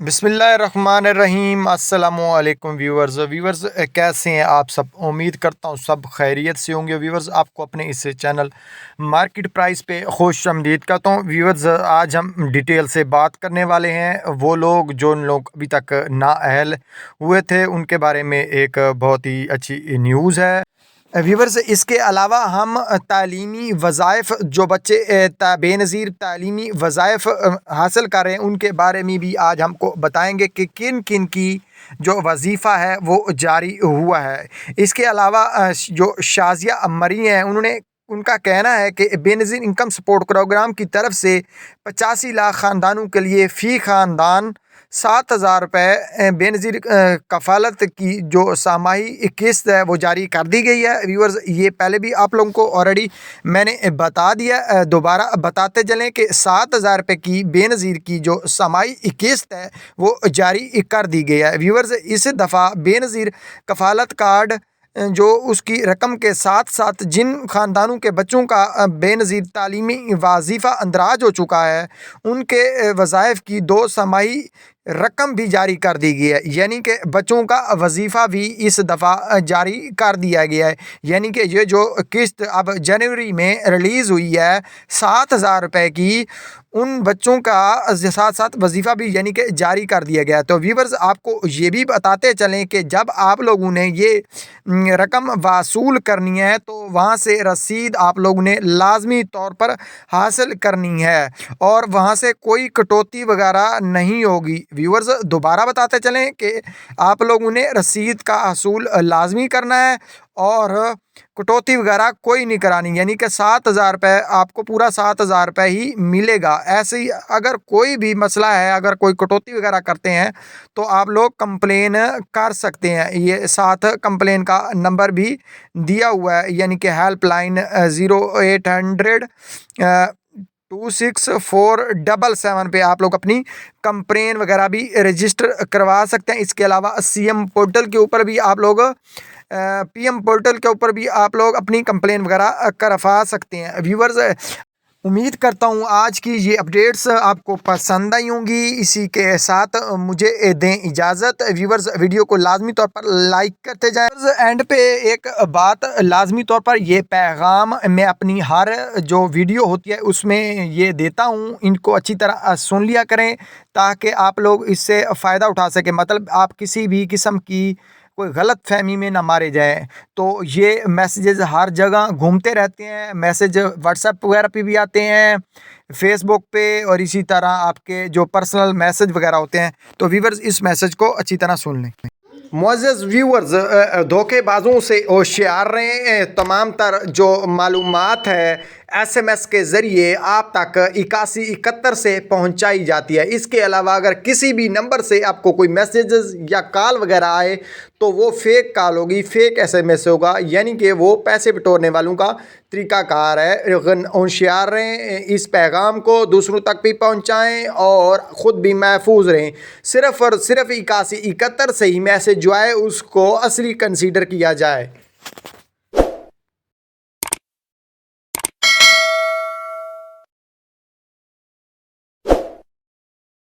बिस्मिल्लाहिर्रहमानिर्रहीम। अस्सलामुअलैकुम व्यूवर्स कैसे हैं आप सब। उम्मीद करता हूँ सब खैरियत से होंगे। व्यूवर्स आपको अपने इस चैनल मार्केट प्राइस पे खुश आमदीद करता हूँ। व्यूवर्स आज हम डिटेल से बात करने वाले हैं वो लोग जो लोग अभी तक नाअहल हुए थे उनके बारे में। एक बहुत ही अच्छी न्यूज़ है व्यूवर्स। इसके अलावा हम तालीमी वज़ाइफ जो बच्चे बेनज़ीर तालीमी वज़ाइफ हासिल कर रहे हैं उनके बारे में भी आज हमको बताएंगे कि किन किन की जो वजीफ़ा है वो जारी हुआ है। इसके अलावा जो शाज़िया मरी हैं उनका कहना है कि बेनज़ीर इनकम सपोर्ट प्रोग्राम की तरफ से 85 लाख ख़ानदानों के लिए फ़ी ख़ानदान 7,000 रुपये बेनज़ीर कफ़ालत की जो सामाही किस्त है वो जारी कर दी गई है। व्यूअर्स ये पहले भी आप लोगों को ऑलरेडी मैंने बता दिया, दोबारा बताते चलें कि 7,000 रुपये की बेनज़ीर की जो सामाही किस्त है वो जारी कर दी गई है। व्यूअर्स इस दफ़ा बेनज़ीर कफ़ालत कार्ड जो उसकी रकम के साथ साथ जिन ख़ानदानों के बच्चों का बेनज़ीर तालीमी वजीफ़ा अंदराज हो चुका है उनके वज़ाइफ की 2 समाही रकम भी जारी कर दी गई है। यानी कि बच्चों का वजीफ़ा भी इस दफ़ा जारी कर दिया गया है। यानी कि ये जो किस्त अब जनवरी में रिलीज़ हुई है 7,000 रुपये की, उन बच्चों का साथ साथ वजीफ़ा भी यानी कि जारी कर दिया गया है। तो व्यूवर्स आपको ये भी बताते चलें कि जब आप लोगों ने ये रकम वसूल करनी है तो वहाँ से रसीद आप लोगों ने लाजमी तौर पर हासिल करनी है और वहाँ से कोई कटौती वगैरह नहीं होगी। व्यूवर्स दोबारा बताते चलें कि आप लोगों ने रसीद का हसूल लाजमी करना है और कटौती वगैरह कोई नहीं करानी। यानी कि 7,000 रुपये आपको पूरा 7,000 रुपये ही मिलेगा। ऐसे ही अगर कोई भी मसला है, अगर कोई कटौती वगैरह करते हैं तो आप लोग कंप्लेन कर सकते हैं। ये साथ कंप्लेन का नंबर भी दिया हुआ है यानी कि हेल्पलाइन 0800 264777 पे आप लोग अपनी कंप्लेन वगैरह भी रजिस्टर करवा सकते हैं। इसके अलावा सीएम पोर्टल के ऊपर भी आप लोग पीएम पोर्टल के ऊपर भी आप लोग अपनी कंप्लेन वगैरह करवा सकते हैं। व्यूवर्स उम्मीद करता हूँ आज की ये अपडेट्स आपको पसंद आई होंगी। इसी के साथ मुझे दें इजाज़त। व्यूवर्स वीडियो को लाजमी तौर पर लाइक करते जाएं। एंड पे एक बात लाजमी तौर पर ये पैगाम मैं अपनी हर जो वीडियो होती है उसमें ये देता हूँ, इनको अच्छी तरह सुन लिया करें ताकि आप लोग इससे फ़ायदा उठा सकें। मतलब आप किसी भी किस्म की कोई गलत फहमी में ना मारे जाएं। तो ये मैसेजेस हर जगह घूमते रहते हैं, मैसेज व्हाट्सएप वगैरह पे भी आते हैं, फेसबुक पे, और इसी तरह आपके जो पर्सनल मैसेज वगैरह होते हैं। तो व्यूवर्स इस मैसेज को अच्छी तरह सुन लें। मुअज़्ज़ज़ व्यूवर्स धोखेबाजों से होशियार रहें। तमाम तर जो मालूमात है SMS के ज़रिए आप तक 8171 से पहुंचाई जाती है। इसके अलावा अगर किसी भी नंबर से आपको कोई मैसेजेस या कॉल वगैरह आए तो वो फेक कॉल होगी, फेक SMS होगा, यानी कि वो पैसे बटोरने वालों का तरीक़ाकार है। होशियार रहें, इस पैगाम को दूसरों तक भी पहुंचाएं और ख़ुद भी महफूज रहें। सिर्फ़ और सिर्फ 8171 से ही मैसेज जो है उसको असली कंसीडर किया जाए।